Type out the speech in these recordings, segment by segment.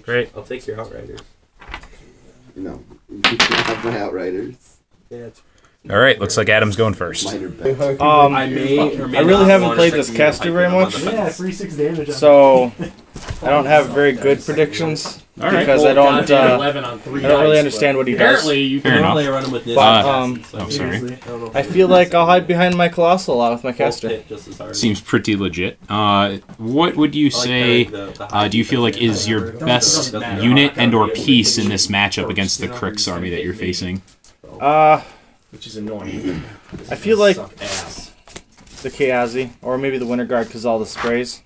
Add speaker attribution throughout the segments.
Speaker 1: Great.
Speaker 2: I'll take your Outriders.
Speaker 3: No, you can have my Outriders.
Speaker 2: Yeah,
Speaker 4: All right, looks like Adam's going first.
Speaker 2: I really
Speaker 5: haven't played this caster very much.
Speaker 1: Yeah, 3-6 damage.
Speaker 5: So I don't have very good predictions because I don't really understand what he does.
Speaker 2: Apparently, you can only run him with this.
Speaker 4: Oh, sorry.
Speaker 5: I feel like I'll hide behind my Colossal a lot with my caster.
Speaker 4: Seems pretty legit. What would you say, do you feel like is your best unit and or piece in this matchup against the Cryx army that you're facing?
Speaker 1: Which is annoying.
Speaker 5: I feel like the Kayazy, or maybe the Winter Guard, because all the sprays,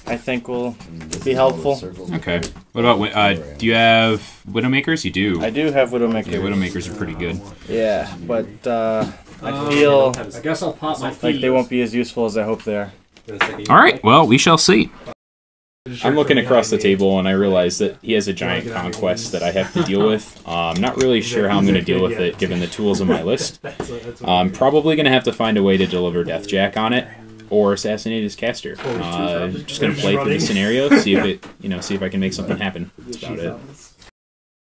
Speaker 5: I think will be helpful.
Speaker 4: Okay. What about, do you have Widowmakers? You do.
Speaker 5: I do have Widowmakers.
Speaker 4: Yeah, Widowmakers are pretty good.
Speaker 5: Yeah, but I feel
Speaker 1: I guess I'll pop my
Speaker 5: like they won't be as useful as I hope they are.
Speaker 4: Alright, well, we shall see. I'm looking across the table and I realize that he has a giant Conquest that I have to deal with. I'm not really sure how I'm going to deal with it given the tools on my list. I'm probably going to have to find a way to deliver Deathjack on it or assassinate his caster. Just going to play through the scenario, see if I can make something happen. That's about it.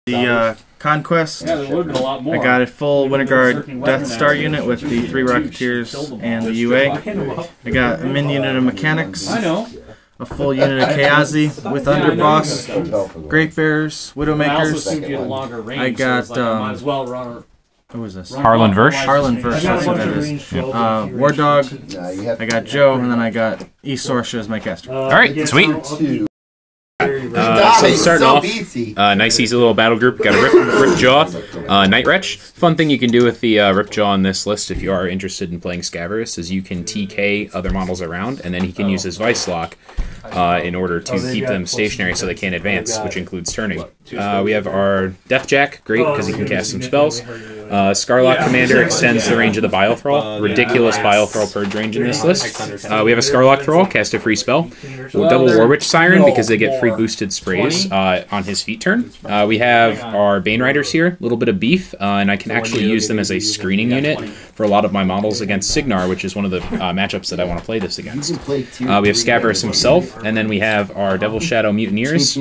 Speaker 5: The Conquest, I got a full Winter Guard Death Star unit with the 3 Rocketeers and the UA. I got a min unit of Mechanics. A full unit of Kayazy with Underboss, Great Bears, Widowmakers. I got, who is this?
Speaker 4: Harlan Versh?
Speaker 5: Harlan Versh, that's what that is. Wardog, I got Joe, and then I got Sorscha as my caster.
Speaker 4: Alright, sweet. So starting off, nice easy little battle group. Got a Ripjaw, Nightwretch. Fun thing you can do with the Ripjaw on this list if you are interested in playing Scaverous is you can TK other models around, and then he can use his Vice Lock in order to keep them stationary so they can't advance, which includes turning. We have our Deathjack, great because he can cast some spells. Skarlock Commander extends the range of the Bile Thrall. Ridiculous Bile Thrall purge range in this list. We have a Skarlock Thrall, cast a free spell. We'll double Warwitch Siren because they get free boosted sprays on his feat turn. We have our Bane Riders here, a little bit of beef, and I can actually use them as a screening unit for a lot of my models against Cygnar, which is one of the matchups that I want to play this against. We have Scaverous himself, and then we have our Withershadow Mutineers,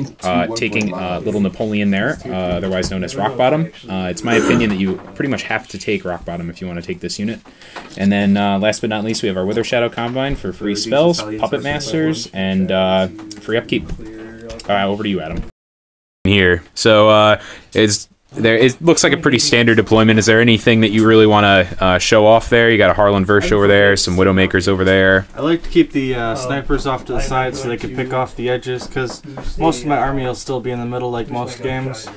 Speaker 4: taking Little Napoleon there, otherwise known as Rockbottom. It's my opinion that you pretty much have to take Rockbottom if you want to take this unit. And then last but not least, we have our Withershadow Combine for free spells, Puppet Masters, and free upkeep. Over to you, Adam. Here. So it looks like a pretty standard deployment. Is there anything that you really want to show off there? You got a Harlan Versh over there, some Widowmakers over there.
Speaker 5: I like to keep the snipers off to the side so they can pick off the edges, because most of my army will still be in the middle like most games.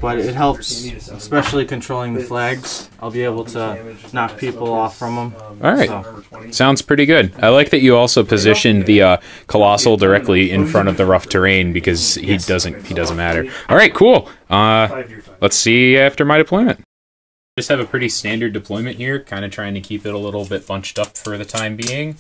Speaker 5: But it helps, especially controlling the flags. I'll be able to knock people off from them.
Speaker 4: All right. So. Sounds pretty good. I like that you also positioned the Colossal directly in front of the rough terrain because he doesn't matter. All right, cool. Let's see after my deployment. Just have a pretty standard deployment here, kind of trying to keep it a little bit bunched up for the time being.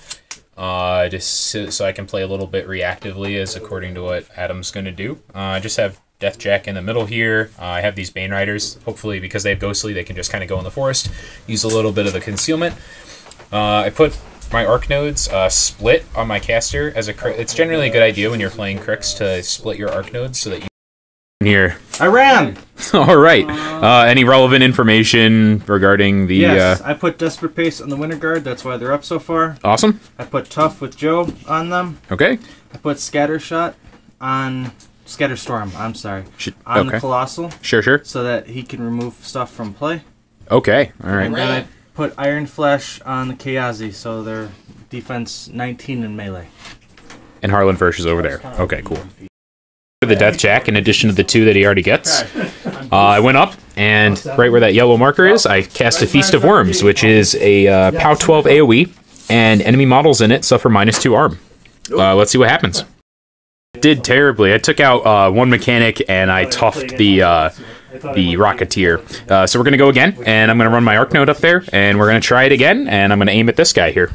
Speaker 4: Just so I can play a little bit reactively as according to what Adam's going to do. I just have Deathjack in the middle here. I have these Bane Riders. Hopefully, because they have Ghostly, they can just kind of go in the forest, use a little bit of the concealment. I put my Arc Nodes split on my caster. It's generally a good idea when you're playing Cryx to split your Arc Nodes so that you here.
Speaker 5: I ran!
Speaker 4: All right. Any relevant information regarding the...
Speaker 5: Yes, I put Desperate Pace on the Winter Guard. That's why they're up so far.
Speaker 4: Awesome.
Speaker 5: I put Tough with Joe on them.
Speaker 4: Okay.
Speaker 5: I put Scattershot on... Scatterstorm, I'm sorry. On the Colossal.
Speaker 4: Sure.
Speaker 5: So that he can remove stuff from play.
Speaker 4: Okay, alright.
Speaker 5: And then I put Iron Flesh on the Kayazy, so they're defense 19 in melee.
Speaker 4: And Harlan Versh is over there. Okay, cool. The Deathjack, in addition to the 2 that he already gets, I went up, and right where that yellow marker is, I cast a Feast of Worms, which is a POW 12 AoE, and enemy models in it suffer -2 arm. Let's see what happens. Did terribly. I took out one mechanic and I toughed the Rocketeer. So we're going to go again, and I'm going to run my Arc Node up there, and we're going to try it again, and I'm going to aim at this guy here.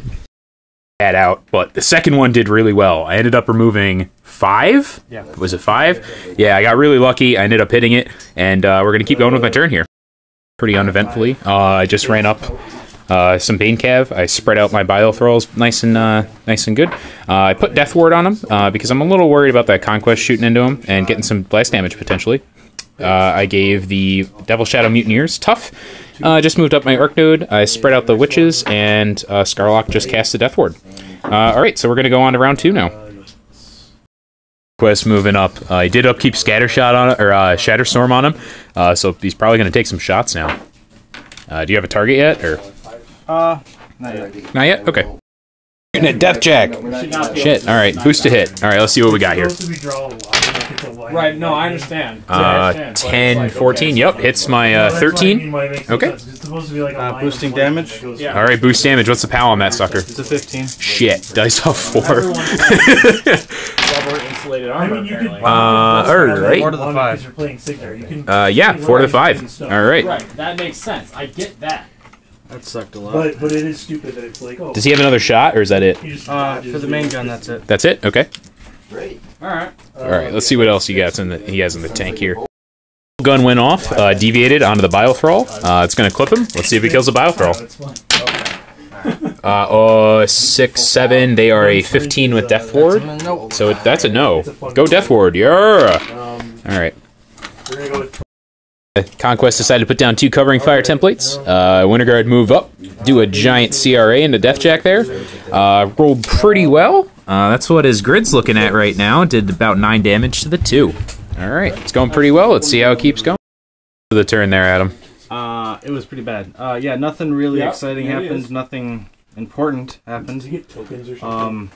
Speaker 4: Bad out, but the second one did really well. I ended up removing 5? Yeah. Was it 5? Yeah, I got really lucky. I ended up hitting it, and we're going to keep going with my turn here. Pretty uneventfully. I just ran up some Bane Cav. I spread out my Bile Thralls nice and good. I put Death Ward on him because I'm a little worried about that Conquest shooting into him and getting some blast damage potentially. I gave the Withershadow Mutineers tough. Just moved up my Arc Node. I spread out the Witches, and Skarlock just cast the Death Ward. Alright, so we're going to go on to round 2 now. Quest moving up. I did upkeep Scattershot on it, or Shatterstorm on him, so he's probably going to take some shots now. Do you have a target yet, or?
Speaker 5: Not yet.
Speaker 4: Not yet? Okay. Getting a Deathjack. Shit. All right, boost to hit. All right, let's see what we got here.
Speaker 1: Right, no, I understand.
Speaker 4: 10, 14. Yep, hits my 13. Okay.
Speaker 5: Boosting damage.
Speaker 4: All right, boost damage. What's the POW on that sucker?
Speaker 5: It's a 15.
Speaker 4: Shit, dice off 4. Alright.
Speaker 5: 4 to the
Speaker 4: 5. Yeah, 4 to the 5. Alright.
Speaker 1: Right, that makes sense. I get that.
Speaker 5: That sucked a lot.
Speaker 1: But it is stupid that it's like, oh.
Speaker 4: Does he have another shot, or is that it?
Speaker 5: For the main gun, that's it.
Speaker 4: That's it? Okay.
Speaker 3: Great.
Speaker 1: Alright.
Speaker 4: Alright, let's see what else he has in the tank here. Gun went off, deviated onto the Bile Thrall. It's gonna clip him. Let's see if he kills the Bile Thrall. 6, 7. They are a 15 with Death Ward. So that's a no. Go Death Ward. Yeah. Alright. Conquest decided to put down 2 covering fire templates. Winterguard move up, do a giant CRA into Deathjack there. Rolled pretty well. That's what his grid's looking at right now. Did about 9 damage to the 2. Alright, it's going pretty well. Let's see how it keeps going. The turn there, Adam.
Speaker 5: It was pretty bad. Yeah, nothing really exciting happened. Nothing important happened.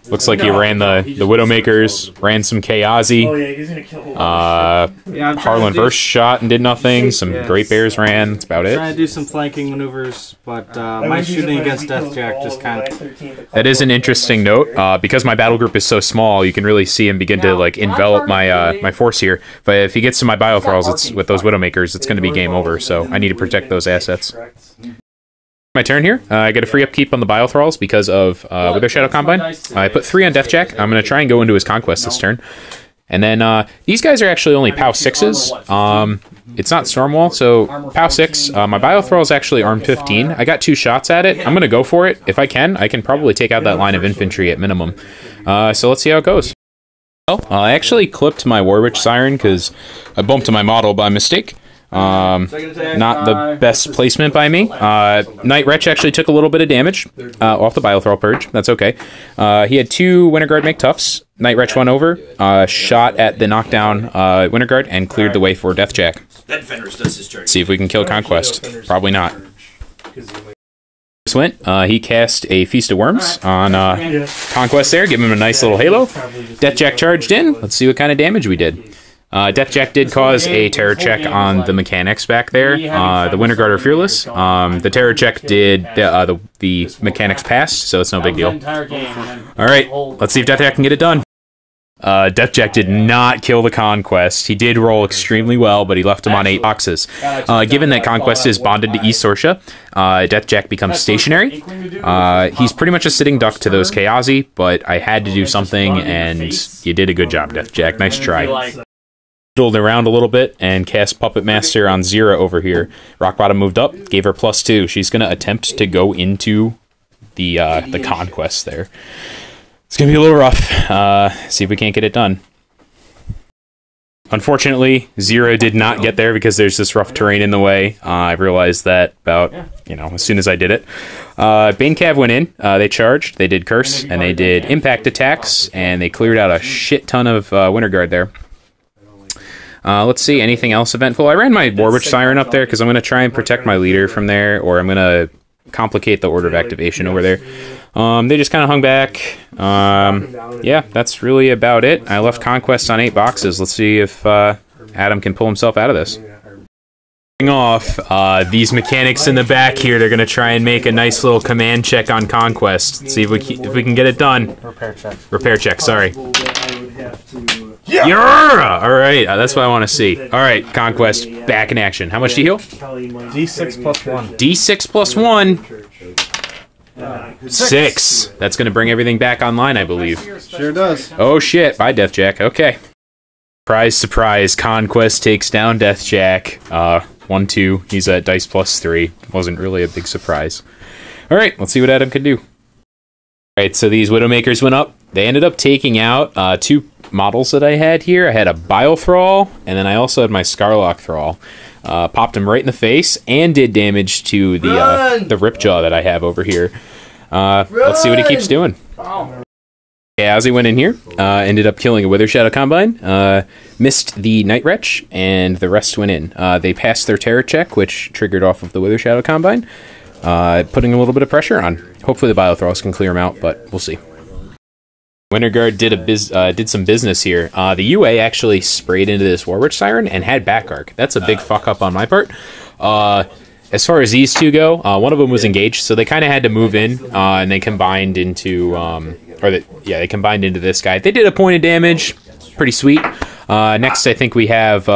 Speaker 4: Looks like he ran the Widowmakers, ran some Kayazy.
Speaker 1: Oh yeah, he's gonna kill
Speaker 4: Harlan Versh shot and did nothing. Some Great Bears ran. That's about it.
Speaker 5: Trying to do some flanking maneuvers, but my shooting against Deathjack just kind of...
Speaker 4: That is an interesting note. Because my battle group is so small, you can really see him begin to like envelop my my force here. But if he gets to my Bile Thralls, with those Widowmakers, it's going to be game over. So I need to protect those assets. My turn here. I get a free upkeep on the Bile Thralls because of Withershadow Combine. I put 3 on Deathjack. I'm going to try and go into his Conquest this turn. And then these guys are actually only POW 6s. It's not Stormwall, so POW 6. My Bile Thrall is actually armed 15. I got 2 shots at it. I'm going to go for it. If I can probably take out that line of infantry at minimum. So let's see how it goes. Well, I actually clipped my Warwitch Siren because I bumped to my model by mistake. Not the best placement by me. Nightwretch actually took a little bit of damage off the Bile Thrall Purge. That's okay. He had 2 Winterguard make toughs. Nightwretch went over, shot at the knockdown Winterguard, and cleared the way for Deathjack. See if we can kill Conquest. Probably not. This went. He cast a Feast of Worms on Conquest there, give him a nice little halo. Deathjack charged in. Let's see what kind of damage we did. Deathjack did cause a terror check on the mechanics back there. The Winterguard are fearless. The terror check did the mechanics passed, so it's no big deal. Alright, let's see if Deathjack can get it done. Deathjack did not kill the Conquest. He did roll extremely well, but he left him on 8 boxes. Given that Conquest is bonded to East Sorscha, Deathjack becomes stationary. He's pretty much a sitting duck to those Kayazy, but I had to do something, and you did a good job, Deathjack. Nice try. Fiddled around a little bit and cast Puppet Master on Zira over here. Rockbottom moved up, gave her +2. She's going to attempt to go into the Conquest there. It's going to be a little rough. See if we can't get it done. Unfortunately, Zira did not get there because there's this rough terrain in the way. I realized that about, as soon as I did it. Bane Cav went in. They charged, they did Curse, and they did Impact attacks, and they cleared out a shit ton of Winterguard there. Let's see, anything else eventful? I ran my Warwitch Siren up there because I'm going to try and protect my leader from there, or I'm going to complicate the order of activation over there. They just kind of hung back. Yeah, that's really about it. I left Conquest on 8 boxes. Let's see if Adam can pull himself out of this. Off these mechanics in the back here, they're going to try and make a nice little command check on Conquest. Let's see if we can get it done. Repair check, sorry. Yeah! Alright, that's what I want to see. Alright, Conquest, back in action. How much do you heal?
Speaker 5: D6 plus 1.
Speaker 4: D6 plus 1. 6. That's going to bring everything back online, I believe.
Speaker 5: Sure does.
Speaker 4: Oh shit, bye Deathjack. Okay. Surprise, surprise, Conquest takes down Deathjack. 1/2. He's at dice +3. Wasn't really a big surprise. All right, let's see what Adam can do. All right, so these Widowmakers went up. They ended up taking out 2 models that I had here. I had a Bile Thrall, and then I also had my Skarlock Thrall. Popped him right in the face and did damage to the Ripjaw that I have over here. Let's see what he keeps doing. Kayazy went in here, ended up killing a Withershadow Combine, missed the Nightwretch, and the rest went in. They passed their terror check, which triggered off of the Withershadow Combine, putting a little bit of pressure on. Hopefully the Bile Thralls can clear them out, but we'll see. Winterguard did some business here. The UA actually sprayed into this Warwitch Siren and had back arc. That's a big fuck up on my part. As far as these two go, one of them was engaged, so they kind of had to move in, and they combined into, they combined into this guy. They did a point of damage, pretty sweet. Next, I think we have.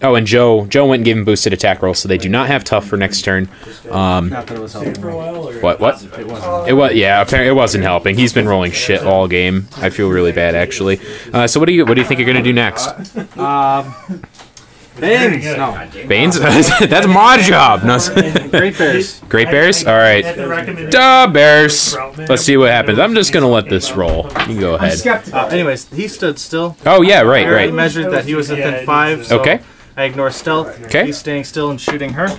Speaker 4: Oh, and Joe went and gave him boosted attack roll, so they do not have tough for next turn.
Speaker 5: Not that it was helping.
Speaker 4: What? It was. Yeah, apparently it wasn't helping. He's been rolling shit all game. I feel really bad actually. So what do you think you're gonna do next?
Speaker 5: Banes. No.
Speaker 4: Banes? That's my job. No.
Speaker 5: Great Bears.
Speaker 4: Great Bears? All right. Duh, Bears. Let's see what happens. I'm just gonna let this roll. You can go ahead.
Speaker 5: Anyways, he stood still.
Speaker 4: Oh yeah, right.
Speaker 5: I measured that he was within 5. So
Speaker 4: okay.
Speaker 5: I ignore stealth.
Speaker 4: Okay.
Speaker 5: He's staying still and shooting her.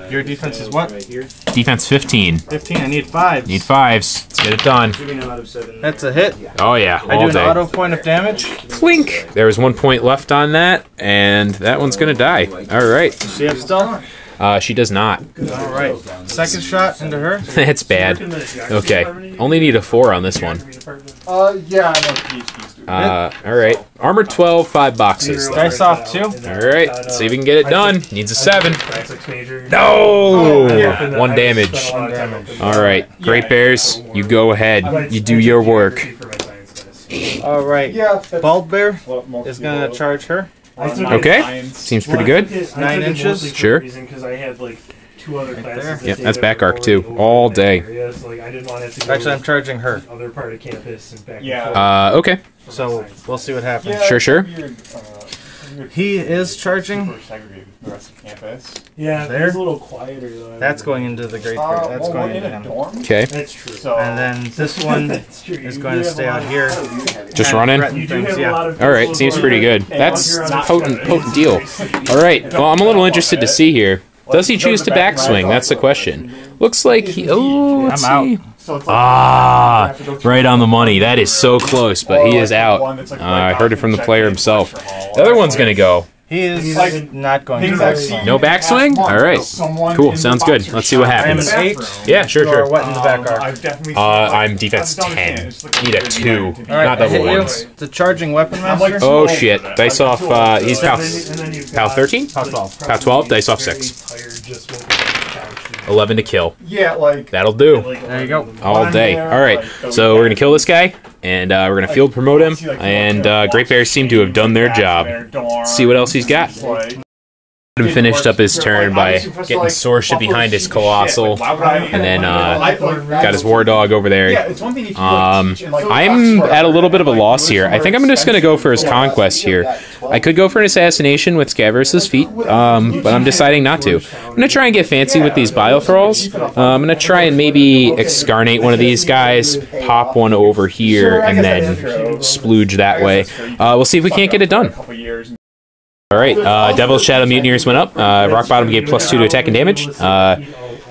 Speaker 5: Your defense is what?
Speaker 4: Defense 15.
Speaker 5: 15. I need 5s.
Speaker 4: Need 5s. Let's get it done.
Speaker 5: That's a hit.
Speaker 4: Oh yeah,
Speaker 5: I do an auto point of damage.
Speaker 4: Clink. There was 1 point left on that, and that one's gonna die. All right.
Speaker 5: Does she have stealth?
Speaker 4: She does not.
Speaker 5: All right. Second shot into her.
Speaker 4: That's bad. Okay. Only need a 4 on this one.
Speaker 6: Yeah, I know PhDs do.
Speaker 4: All right. Armor 12, 5 boxes.
Speaker 5: Dice off 2.
Speaker 4: All right. Let's see if we can get it done. Needs a 7. No! 1 damage. All right. Great Bears, you go ahead. You do your work.
Speaker 5: All right. Bald Bear is going to charge her.
Speaker 4: Okay. Seems pretty good.
Speaker 5: 9 inches.
Speaker 4: Sure.
Speaker 5: There.
Speaker 4: Yep, that's back arc too. All day.
Speaker 5: Actually, I'm charging her.
Speaker 4: Okay.
Speaker 5: So we'll see what happens.
Speaker 4: Sure.
Speaker 5: He is charging.
Speaker 1: Yeah,
Speaker 5: there.
Speaker 1: a little quieter though.
Speaker 5: That's going into the Great Bear. That's going into him.
Speaker 4: Okay.
Speaker 1: That's true.
Speaker 5: And then this one is going to stay out here.
Speaker 4: Just running? All right, seems pretty good. That's a potent deal. All right, well, I'm a little interested to see here. Does he choose to backswing? That's the question. Looks like he... Oh, let's see. Ah, right on the money. That is so close, but he is out. I heard it from the player himself. The other one's going to go.
Speaker 5: He is not going to backswing.
Speaker 4: No backswing? All right. Cool. Sounds good. Let's see what happens.
Speaker 5: I'm an 8.
Speaker 4: Yeah, sure.
Speaker 5: What in the back arc?
Speaker 4: I'm defense 10. Need a 2. Not double ones.
Speaker 5: The charging weapon master.
Speaker 4: Oh shit. Dice off, he's POW 13? POW 12, dice off 6. 11 to kill.
Speaker 6: Yeah, like...
Speaker 4: That'll do.
Speaker 5: There you go.
Speaker 4: All day. Alright, so we're going to kill this guy, and we're going to field promote him, and Great Bears seem to have done their job. Let's see what else he's got. Adam finished up his turn by getting Sorscha behind his Colossal, and then got his Wardog over there. I'm at a little bit of a loss here. I think I'm just going to go for his Conquest here. I could go for an Assassination with Scaverous' feet, but I'm deciding not to. I'm going to try and get fancy with these Bile Thralls. I'm going to try and maybe excarnate one of these guys, pop one over here, and then splooge that way. We'll see if we can't get it done. Alright, Devil's Shadow Mutineers went up. Rockbottom gave +2 to attack and damage.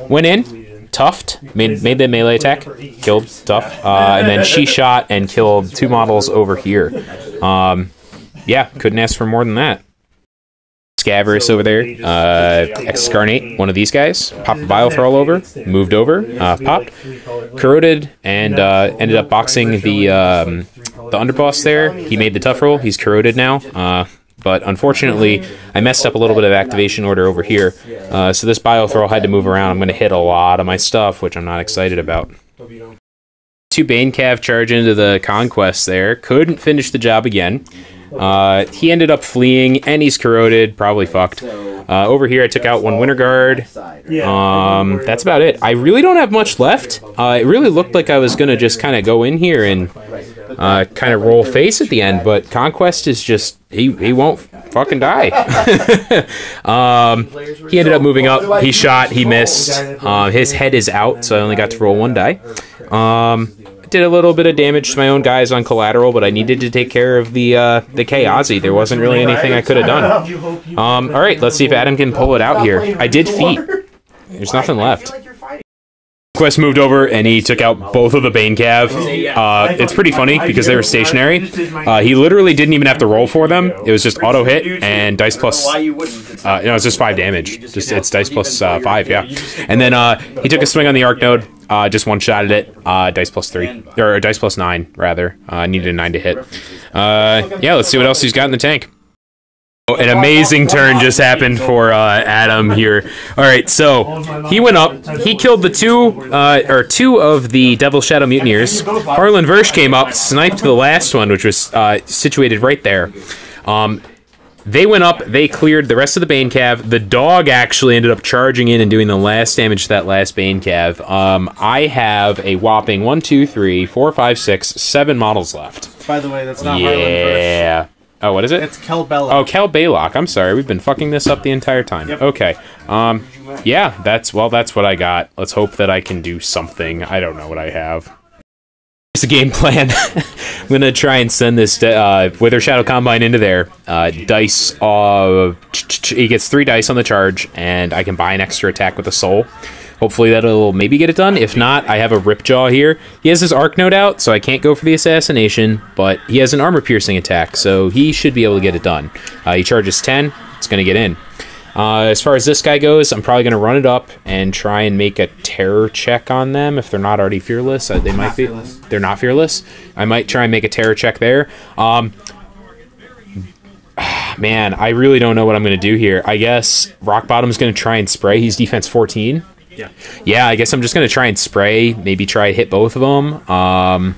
Speaker 4: Went in, toughed, made the melee attack, killed Tough, and then she shot and killed 2 models over here. Yeah, couldn't ask for more than that. Scaverous over there, excarnate one of these guys, popped a Bile Thrall over, moved over, popped, corroded, and ended up boxing the underboss there. He made the tough roll, he's corroded now. But unfortunately, I messed up a little bit of activation order over here. So this Bile Thrall had to move around. I'm going to hit a lot of my stuff, which I'm not excited about. 2 Bane Cav charge into the Conquest there. Couldn't finish the job again. He ended up fleeing, and he's corroded. Probably fucked. Over here, I took out 1 Winter Guard. That's about it. I really don't have much left. It really looked like I was going to just kind of go in here and kind of roll face at the end, but Conquest is just... He won't fucking die. He ended up moving up. He shot. He missed. His head is out, so I only got to roll 1 die. Did a little bit of damage to my own guys on collateral, but I needed to take care of the Kayazy. There wasn't really anything I could have done. All right, let's see if Adam can pull it out here. I did feat. There's nothing left. Quest moved over and he took out both of the Bane Cav. It's pretty funny because they were stationary. He literally didn't even have to roll for them. It was just auto hit and dice plus. It's just 5 damage. It's dice plus 5, yeah. And then he took a swing on the Arc Node. Just one-shotted it. Dice plus 3 or dice plus 9 rather. Needed a 9 to hit. Yeah, let's see what else he's got in the tank. An amazing turn just happened for Adam here. All right, so he went up. He killed the two of the Devil Shadow Mutineers. Harlan Versh came up, sniped the last one, which was situated right there. They went up. They cleared the rest of the Bane Cav. The dog actually ended up charging in and doing the last damage to that last Bane Cav. I have a whopping 1, 2, 3, 4, 5, 6, 7 models left.
Speaker 5: By the way, that's not Harlan Versh.
Speaker 4: Yeah. Oh, what is it?
Speaker 5: It's Kell Bailoch.
Speaker 4: Oh, Kell Bailoch. I'm sorry. We've been fucking this up the entire time. Yep. Okay. Yeah, that's what I got. Let's hope that I can do something. I don't know what I have. It's a game plan. I'm going to try and send this Withershadow Combine into there. Dice, he gets 3 dice on the charge, and I can buy an extra attack with a soul. Hopefully that'll maybe get it done. If not, I have a Ripjaw here. He has his Arc Node out, so I can't go for the assassination, but he has an armor-piercing attack, so he should be able to get it done. He charges 10. It's going to get in. As far as this guy goes, I'm probably going to run it up and try and make a terror check on them if they're not already fearless. They might be. They're not fearless. I might try and make a terror check there. Man, I really don't know what I'm going to do here. I guess Rockbottom's going to try and spray. He's defense 14. Yeah, I guess I'm just going to try and spray. Maybe try to hit both of them. I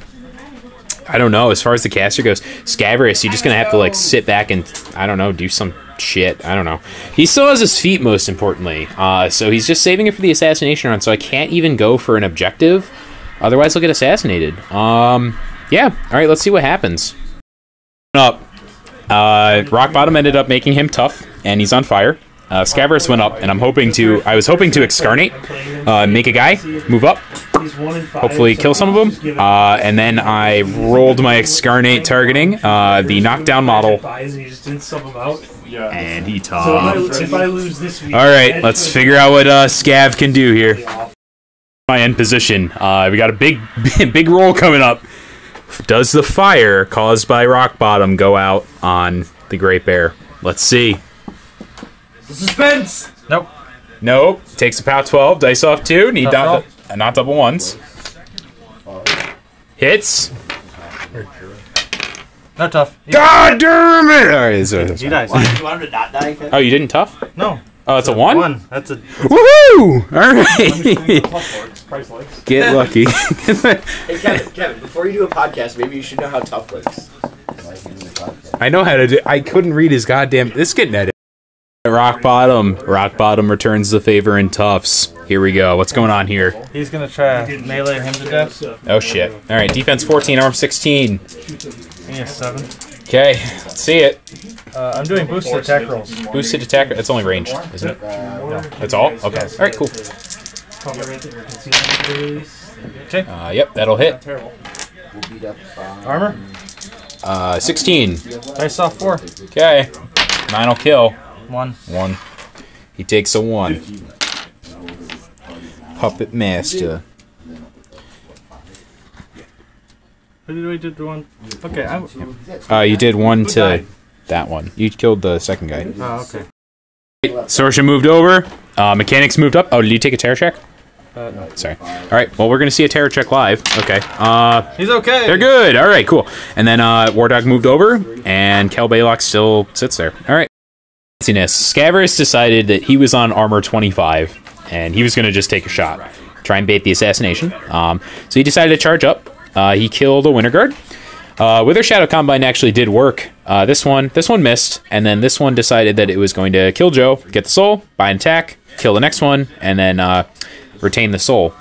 Speaker 4: don't know. As far as the caster goes, Scaverous, you're just going to have to like sit back and, I don't know, do some shit. I don't know. He still has his feet, most importantly. So he's just saving it for the assassination run, so I can't even go for an objective. Otherwise, he'll get assassinated. Yeah. All right, let's see what happens. Up. Rockbottom ended up making him tough, and he's on fire. Scaverous went up, and I was hoping to excarnate, make a guy, move up, hopefully kill some of them, and then I rolled my excarnate targeting, the knockdown model, and he topped. Alright, let's figure out what Scav can do here. My end position, we got a big roll coming up. Does the fire caused by Rockbottom go out on the Great Bear? Let's see.
Speaker 5: Suspense! Nope.
Speaker 4: Nope. Takes a pow 12. Dice off 2. Need not double ones. Hits.
Speaker 5: Not tough.
Speaker 4: God damn it! Alright, so
Speaker 5: he dies.
Speaker 3: You want him to not die?
Speaker 4: Oh, you didn't tough?
Speaker 5: No.
Speaker 4: Oh, it's a 1?
Speaker 5: 1. That's a...
Speaker 4: Woohoo! Alright. Get lucky.
Speaker 3: Hey, Kevin, before you do a podcast, maybe you should know how tough works.
Speaker 4: I know how to do... I couldn't read his goddamn... This is getting edited. Rockbottom returns the favor in toughs. Here we go. What's going on here?
Speaker 5: He's gonna try to melee him to death.
Speaker 4: Oh shit. Alright, defense 14, arm 16.
Speaker 5: He has 7.
Speaker 4: Okay, let's see it.
Speaker 5: I'm doing boosted attack rolls.
Speaker 4: Boosted attack, that's only ranged, isn't it? No. That's all? Okay. Alright, cool.
Speaker 5: Okay.
Speaker 4: Yep, that'll hit.
Speaker 5: Armor?
Speaker 4: 16.
Speaker 5: Dice off 4.
Speaker 4: Okay. 9 will kill.
Speaker 5: 1.
Speaker 4: He takes a 1. Puppet Master.
Speaker 5: Who did we do the one? Okay,
Speaker 4: you did 1 to that one. You killed the second guy.
Speaker 5: Oh, okay.
Speaker 4: Sorscha moved over. Mechaniks moved up. Oh, did you take a terror check?
Speaker 5: No.
Speaker 4: Sorry. Alright, well, we're going to see a terror check live. Okay.
Speaker 5: He's okay.
Speaker 4: They're good. Alright, cool. And then Wardog moved over, and Kell Bailoch still sits there. Alright. Scaverous decided that he was on armor 25, and he was going to just take a shot. Try and bait the assassination. So he decided to charge up. He killed a Winter Guard. Withershadow Combine actually did work. This one missed, and then this one decided that it was going to kill Joe, get the soul, buy an attack, kill the next one, and then retain the soul.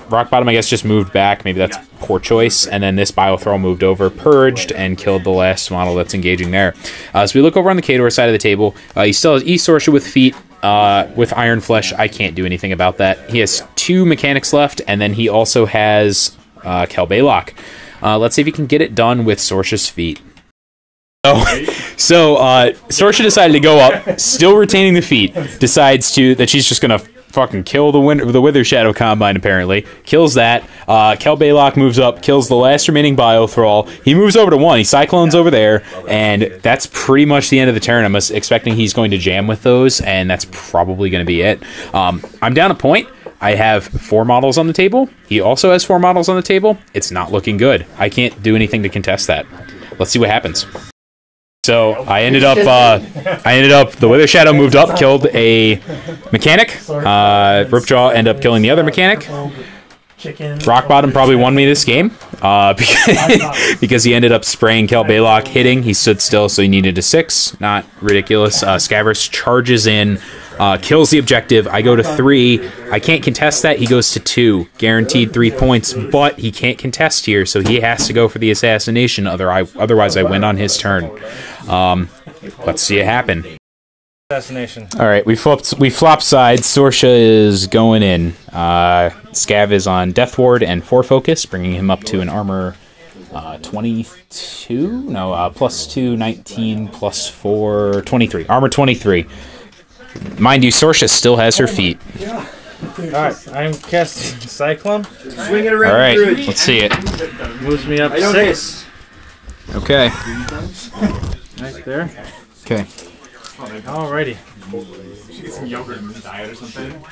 Speaker 4: Rockbottom, I guess, just moved back. Maybe that's poor choice. And then this Bile Thrall moved over, purged, and killed the last model that's engaging there. So we look over on the Khador side of the table. He still has Sorscha with feet. With Iron Flesh, I can't do anything about that. He has 2 mechanics left, and then he also has Kell Bailoch. Let's see if he can get it done with Sorscha's feet. So Sorscha decided to go up, still retaining the feet, decides that she's just going to fucking kill the Withershadow Combine, apparently. Kills that. Kell Bailoch moves up, kills the last remaining Bile Thrall. He moves over to 1. He cyclones over there, and that's pretty much the end of the turn. I'm expecting he's going to jam with those, and that's probably going to be it. I'm down a point. I have 4 models on the table. He also has 4 models on the table. It's not looking good. I can't do anything to contest that. Let's see what happens. So I ended up, the Withershadow moved up, killed a mechanic. Ripjaw ended up killing the other mechanic. Rockbottom probably won me this game because he ended up spraying Kell Bailoch, hitting. He stood still, so he needed a 6. Not ridiculous. Scaverous charges in, kills the objective. I go to 3. I can't contest that. He goes to 2. Guaranteed 3 points, but he can't contest here, so he has to go for the assassination. Otherwise, I win on his turn. Let's see it happen.
Speaker 5: Assassination.
Speaker 4: All right, we flop sides. Sorscha is going in. Scav is on Death Ward and 4 focus, bringing him up to an armor 22. No, +2, 19, +4, 23. Armor 23. Mind you, Sorscha still has her feet.
Speaker 5: Alright, I'm casting Cyclone.
Speaker 3: Swing it around.
Speaker 4: Alright, let's see it.
Speaker 5: Moves me up 6.
Speaker 4: Okay.
Speaker 5: Right there.
Speaker 4: Okay.
Speaker 5: Alrighty.
Speaker 1: She get some yogurt in the diet or something.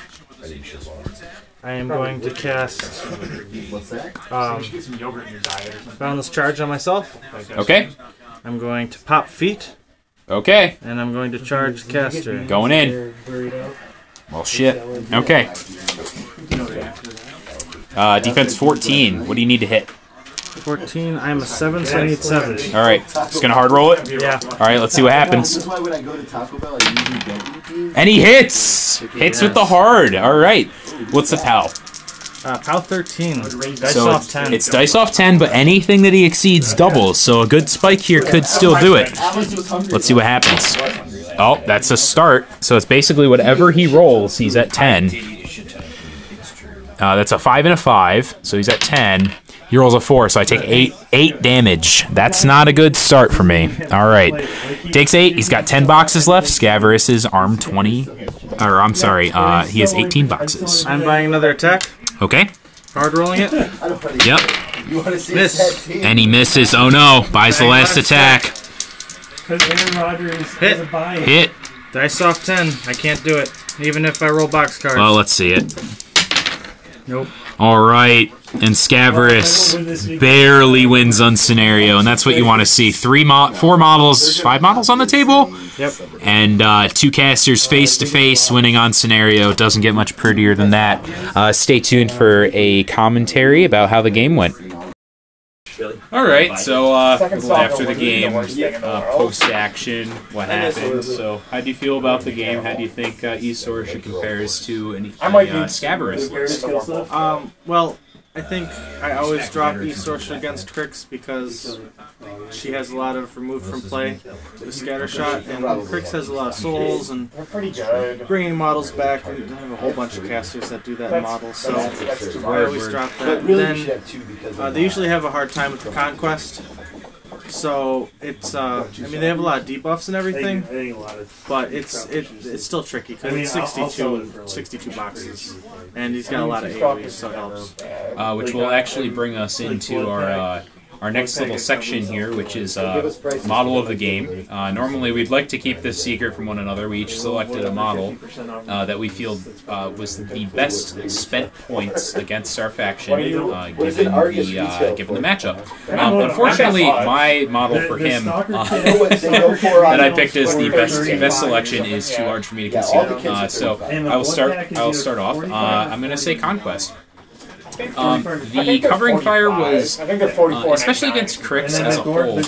Speaker 5: I am going to cast
Speaker 1: Some yogurt in your diet or something.
Speaker 5: Boundless Charge on myself.
Speaker 4: Okay.
Speaker 5: I'm going to pop feet.
Speaker 4: Okay.
Speaker 5: And I'm going to charge caster.
Speaker 4: Going in. Well, shit. Okay. Defense 14. What do you need to hit?
Speaker 5: 14. I'm a 7, so I need 7.
Speaker 4: All right. Just gonna hard roll it.
Speaker 5: Yeah.
Speaker 4: All right. Let's see what happens. And he hits. Hits with the hard. All right. What's the PAL?
Speaker 5: PAL 13. Dice
Speaker 4: So
Speaker 5: off 10.
Speaker 4: it's dice off 10, but anything that he exceeds doubles. So a good spike here could still do it. Let's see what happens. Oh, that's a start. So it's basically whatever he rolls, he's at 10. That's a 5 and a 5, so he's at 10. He rolls a 4, so I take 8 damage. That's not a good start for me. All right. Takes 8. He's got 10 boxes left. Scaverous is armed 20. Or, I'm sorry, he has 18 boxes.
Speaker 5: I'm buying another attack.
Speaker 4: Okay.
Speaker 5: Hard rolling it.
Speaker 4: Yep.
Speaker 5: Miss.
Speaker 4: And he misses. Oh no. Buys the last attack. Hit.
Speaker 5: Dice off 10. I can't do it. Even if I roll box cards.
Speaker 4: Well, let's see it.
Speaker 5: Nope.
Speaker 4: All right. And Scaverous barely wins on scenario, and that's what you want to see. 4 models, 5 models on the table?
Speaker 5: Yep.
Speaker 4: And 2 casters face-to-face winning on scenario. Doesn't get much prettier than that. Stay tuned for a commentary about how the game went. All right, so after the game, post-action, what happened? So how do you feel about the game? How do you think Sorscha compares to an Scaverous list?
Speaker 5: Well, I think I always drop Sorscha against Cryx because she has a lot of remove from play with Scattershot, and Cryx has a lot of souls and bringing models back, and I have a whole bunch of casters that do that model, so I always drop that. And then they usually have a hard time with the Conquest, so it's I mean, they have a lot of debuffs and everything, but it's still tricky because it's 62 boxes, and he's got a lot of AoEs, so it helps.
Speaker 4: Which will actually bring us into our next little section here, which is model of the game. Normally, we'd like to keep this secret from one another. We each selected a model that we feel was the best spent points against our faction, given the matchup. Unfortunately, my model for him that I picked as the best selection is too large for me to conceal. So I will start off. I'm going to say Conquest. The covering fire was,
Speaker 1: I think they're 44.
Speaker 4: especially against Cryx as a whole.
Speaker 6: Like,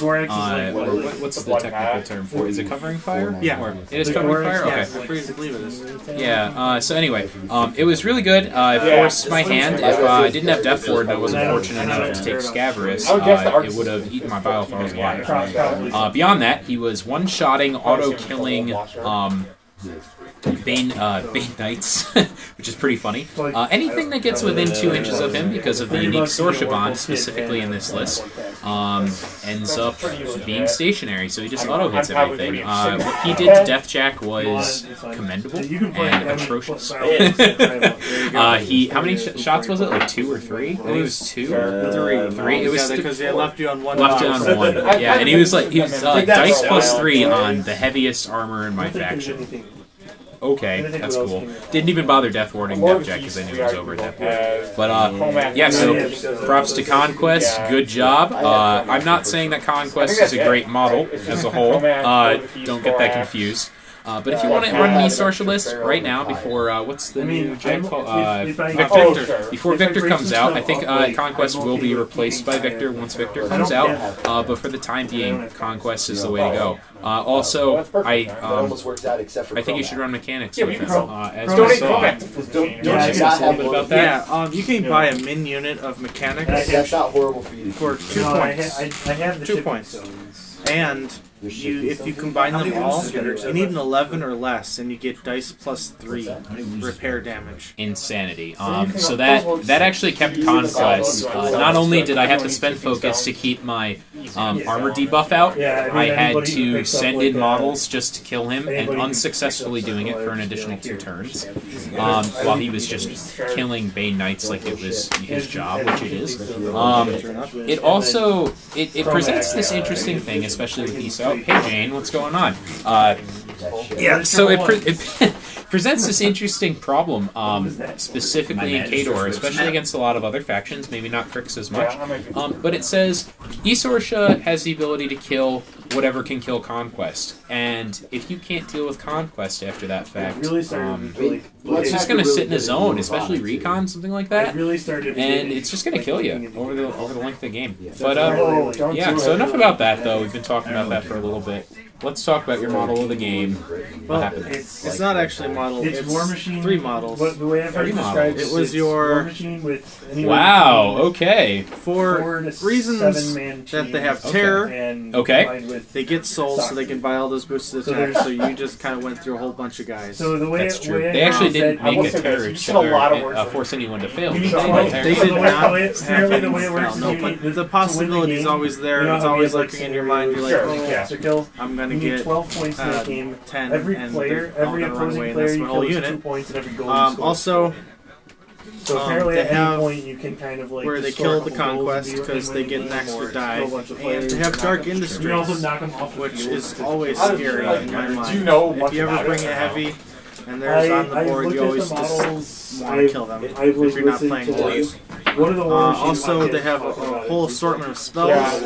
Speaker 4: What's the technical term for it? Is it covering fire?
Speaker 5: Yeah.
Speaker 4: Or it is covering fire? Okay.
Speaker 5: I believe it is.
Speaker 4: Yeah, so anyway, it was really good. It forced my hand. If I didn't have Death Ward and I wasn't fortunate enough to take Scaverous, it would have eaten my Bile Thralls alive. Beyond that, he was one-shotting, auto-killing Bane Knights, which is pretty funny. Anything that gets within 2 inches of him because of the unique Sorscha bond, specifically in this list, ends up being stationary, so he just auto-hits everything. What he did to Deathjack was commendable and atrocious. How many shots was it? Like 2 or 3? I think it was 2 or 3. It was
Speaker 5: because they left you on one.
Speaker 4: left it on 1. Yeah, and he was dice +3 on the heaviest armor in my faction. Okay, that's cool. Didn't even bother death warding Deathjack because I knew it was over at that point. But yeah, so props to Conquest. Good job. I'm not saying that Conquest is a great model as a whole. Don't get that confused. But if you want to run an Sorscha list right now, before what's the new Jack called? Victor. Before Victor comes out, I think Conquest will be replaced by Victor once Victor comes out. But for the time being, Conquest is the way to go. Also, I think you should run mechanics with him. As we saw, don't you discuss a little bit about that?
Speaker 5: Yeah, you can buy a min unit of mechanics
Speaker 3: That's not horrible for you.
Speaker 5: for 2 points.
Speaker 6: I have the
Speaker 5: 2 points. And if you combine them all, you need an 11 or less, and you get dice +3 repair damage.
Speaker 4: Insanity. So that actually kept Conquest. Not only did I have to spend focus to keep my armor debuff out, I had to send in models just to kill him, and unsuccessfully doing it for an additional 2 turns, while he was just killing Bane Knights like it was his job, which it is. It also it presents this interesting thing, especially with ESO. Hey Jane, what's going on? Yeah, so it presents this interesting problem, specifically in Khador, especially against a lot of other factions, maybe not Cryx as much. But it says, Sorscha has the ability to kill whatever can kill Conquest. And if you can't deal with Conquest after that fact, it's just going to sit in a zone, especially Recon, something like that. And it's just going to kill you over the length of the game. But yeah, so enough about that, though. We've been talking about that for a little bit. Let's talk about your model of the game. What happened?
Speaker 5: It's not actually a model. It's
Speaker 6: Warmachine.
Speaker 5: 3 models.
Speaker 6: The way I've heard it described,
Speaker 5: it was your
Speaker 6: Warmachine with
Speaker 4: wow. Okay.
Speaker 5: For reasons that they have terror.
Speaker 4: Okay.
Speaker 5: They get souls, so they can buy all those boosted attacks. So you just kind of went through a whole bunch of guys.
Speaker 6: So the way
Speaker 4: that's true. They actually didn't make a terror force anyone to fail. They
Speaker 5: did not have the possibility is always there. It's always lurking in your mind. You're like, oh, I'm gonna get
Speaker 6: 12 points in the game.
Speaker 5: 10,
Speaker 6: every
Speaker 5: and
Speaker 6: player, every opposing player, you kill 2 points, and every goal you score.
Speaker 5: Also,
Speaker 6: so apparently at any point you can kind of like
Speaker 5: where they kill the Conquest because they get an extra die. And they have Dark Industries, which is always scary in my mind. If you ever bring a heavy and there's on the board, you always just want to kill them if you're not playing Hordes. Also, they have a whole assortment of spells,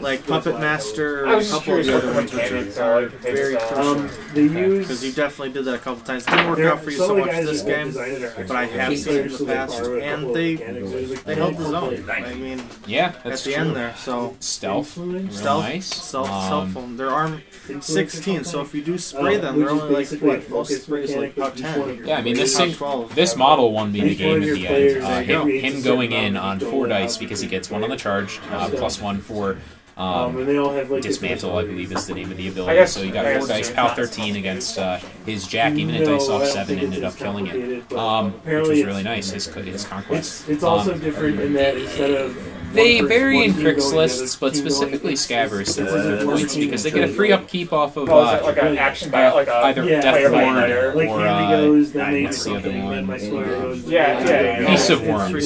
Speaker 5: like Puppet Master, a couple of the other ones which are very crucial. Because you definitely did that a couple times. It didn't work out for you so much this game, but I have seen it in the past, and they held the zone. I mean,
Speaker 4: yeah,
Speaker 5: at the end there, so
Speaker 4: stealth,
Speaker 5: nice. Stealth, helpful. They're arm 16, so if you do spray them, they're only like most sprays like about 10.
Speaker 4: Yeah, I mean this model won me the game at the end. Him going in on 4 dice because he gets 1 on the charge, +1 for Dismantle, I believe is the name of the ability. So you got 4 dice, POW 13 against his Jack, even at dice off 7, ended up killing it, which was really nice, his Conquest.
Speaker 6: It's also different in that instead of...
Speaker 4: They vary in Cryx lists, but specifically Scaverous, they're worth their points because they get a free upkeep off of either Death Ward or what's the other one? Feast of Worms. Yep.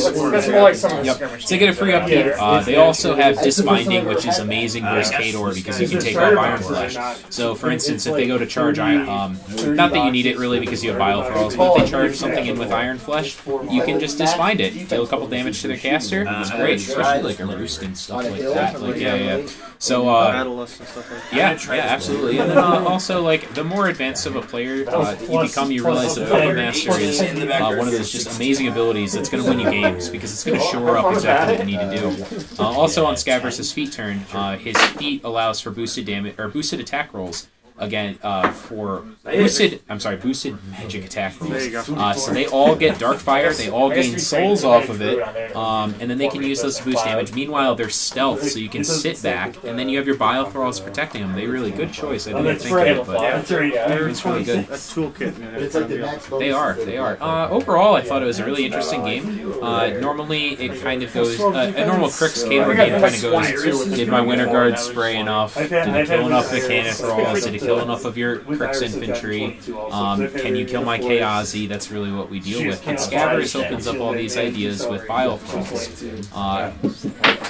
Speaker 4: So they get a free upkeep. They also have Disbinding, which is amazing versus Khador because you can take off Iron Flesh. So, for instance, if they go to charge, not that you need it really because you have Bile Thralls, but if they charge something in with Iron Flesh, you can just Disbind it, deal a couple damage to their caster. It's great, especially had like a roost and stuff like that. Like, yeah. So,
Speaker 5: Battleless and stuff like that.
Speaker 4: yeah, absolutely. And then also, like, the more advanced of a player you become, you realize that Puppet Master is one of those just amazing abilities that's going to win you games because it's going to shore up exactly what you need to do. Also on Scaverous' feat turn, his feat allows for boosted damage or boosted attack rolls. Again, for boosted magic attack rolls.
Speaker 5: There you go.
Speaker 4: So they all get dark fire, they all gain souls off of it, and then they can use those to boost damage. Meanwhile, they're stealth, so you can sit back, and then you have your Bile Thralls protecting them. They're really good choice. I didn't think of it, but it's really good.
Speaker 5: That's toolkit.
Speaker 4: They are. Overall, I thought it was a really interesting game. Normally, it kind of goes, a normal Cryx Khador game kind of goes, did my Winter Guard spray enough? Did it kill enough Mechanic Thralls? Did it kill enough of your Cryx infantry? Can you kill my Kayazy? That's really what we deal with. And Scaverous opens up all these ideas with Bile Thralls.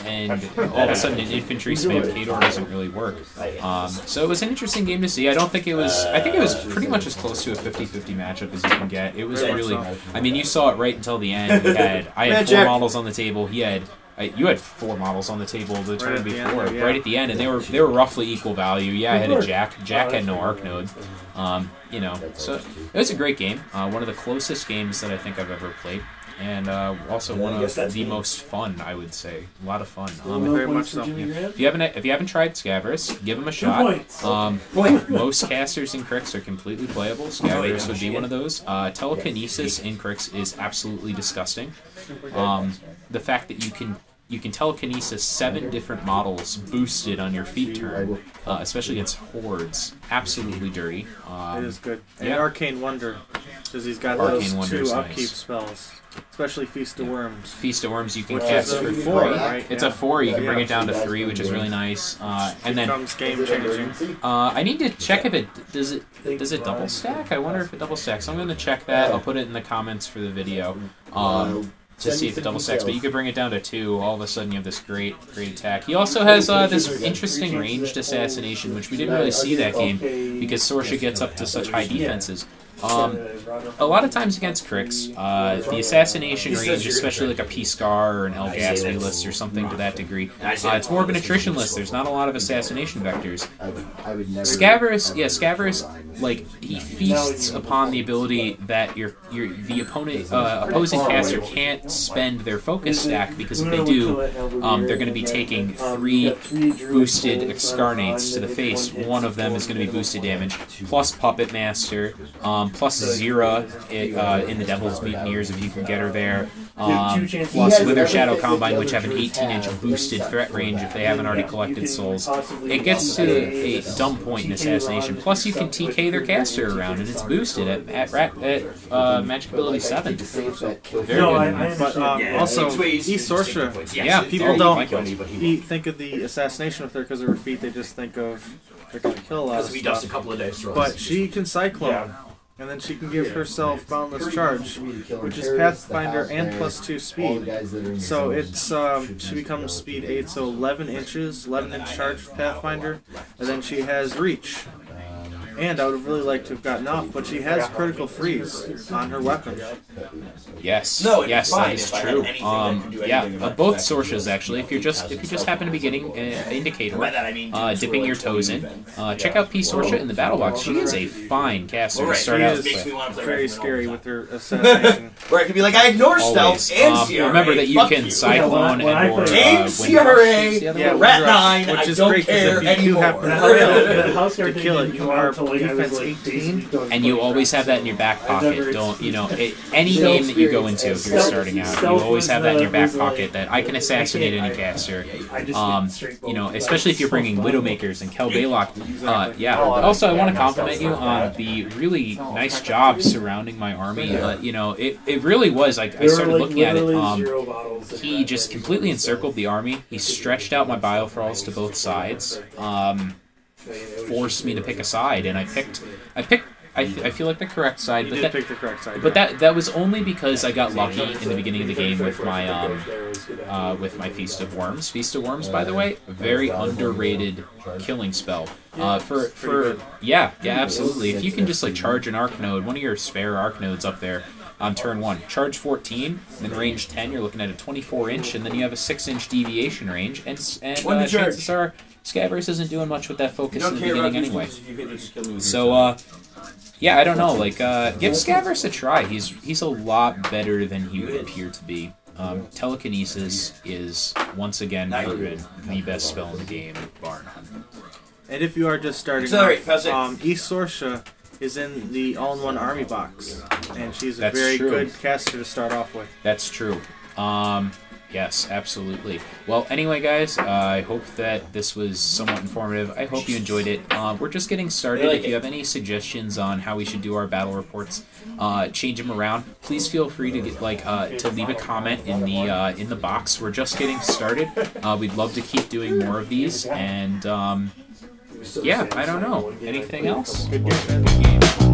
Speaker 4: And all of a sudden, an infantry spam Khador doesn't really work. So it was an interesting game to see. I think it was pretty much as close to a 50-50 matchup as you can get. It was really, I mean, you saw it right until the end. I had 4 models on the table. You had 4 models on the table the turn before, right at the end, and they were roughly equal value. Yeah, I had a Jack. Jack had no Arc Node. So it was a great game. One of the closest games that I think I've ever played. And also one of the most fun, I would say. A lot of fun.
Speaker 5: Very much so.
Speaker 4: If you haven't tried Scaverous, give them a shot. Most casters in Cryx are completely playable. Scaverous would be one of those. Telekinesis in Cryx is absolutely disgusting. The fact that you can telekinesis 7 different models boosted on your feat turn, especially against Hordes. Absolutely dirty.
Speaker 5: It is good. And Arcane Wonder, because he's got those 2 upkeep spells. Especially Feast of Worms.
Speaker 4: Feast of Worms you can cast for 3. It's a 4. You can bring it down to 3, which is really nice. And then
Speaker 5: becomes game changing.
Speaker 4: I need to check if it does it double stack. I wonder if it double stacks. I'm going to check that. I'll put it in the comments for the video. To see if it double stacks, but you could bring it down to 2. All of a sudden, you have this great attack. He also has this interesting ranged assassination, which we didn't really see that game because Sorscha gets up to such high defenses. A lot of times against Cryx, the assassination range, especially like a P-Scar or an Elgasby list or something to that degree, it's more of an attrition list. There's not a lot of assassination vectors. Scaverous, like, he feasts upon the ability that the opposing caster can't spend their focus stack, because if they do, they're going to be taking 3 boosted Excarnates to the face. One of them is going to be boosted damage, plus Puppet Master, plus Zira in the Devil's Mutineers if you can get her there, plus Withershadow Combine, which have an 18-inch boosted threat range if they haven't already collected souls. It gets to a dumb point in assassination. Plus you can TK their caster around, and it's boosted at magic ability 7. Very good.
Speaker 5: But also, Sorscha.
Speaker 4: Yeah,
Speaker 5: people don't think of the assassination with her because of her feet. They just think of they're going to kill a lot of stuff.
Speaker 3: A couple of days.
Speaker 5: But she can Cyclone. And then she can give herself Boundless Charge, which is Pathfinder and +2 speed. So it's she becomes speed 8, so 11 inches, 11-inch charge for Pathfinder, and then she has Reach. And I would have really liked to have gotten off, but she has Critical Freeze on her weapon.
Speaker 4: Yes, yes, that is true. Both Sorshas actually. If you just happen to be getting Indicator, dipping your toes in, check out P Sorscha in the battle box. She is a fine caster to start out with.
Speaker 5: Very scary with her assassination.
Speaker 3: Where it could be like, I ignore stealth and CRA.
Speaker 4: Remember that you can Cyclone
Speaker 3: and CRA, Rat 9,
Speaker 5: which
Speaker 3: I
Speaker 5: is
Speaker 3: don't
Speaker 5: great
Speaker 3: care
Speaker 5: if you do
Speaker 3: anymore.
Speaker 5: happen to kill it, you are defense 18.
Speaker 4: And you always have that in your back pocket. Don't, any game that you go into if you're starting out, you always have that in your back pocket that I can assassinate any caster. Especially if you're bringing Widowmakers and Kell Bailoch. Also, I want to compliment you on the really nice job surrounding my army. It really was, like, I started looking at it, he just completely encircled the army. He stretched out my Bile Thralls to both sides. Forced me to pick a side, and I picked I feel like the correct side.
Speaker 5: You did pick the correct side.
Speaker 4: But that was only because I got lucky in the beginning of the game with my Feast of Worms. Feast of Worms, by the way, very underrated killing spell. Absolutely. If you can just like charge an Arc Node, one of your spare Arc Nodes up there, on turn 1. Charge 14, then range 10, you're looking at a 24-inch, and then you have a 6-inch deviation range, and chances are Scaverous isn't doing much with that focus in the beginning anyway. So, yeah, I don't know. Like, give Scaverous a try. He's a lot better than he would appear to be. Telekinesis is, once again, proven the best spell in the game, bar none.
Speaker 5: And if you are just starting off, East Sorscha is in the all-in-one army box, and she's a very good caster to start off with.
Speaker 4: That's true. Yes, absolutely. Well, anyway, guys, I hope that this was somewhat informative. I hope you enjoyed it. We're just getting started. If you have any suggestions on how we should do our battle reports, change them around, please feel free to get, to leave a comment in the box. We're just getting started. We'd love to keep doing more of these, and yeah, I don't know. Anything else?
Speaker 5: Good game.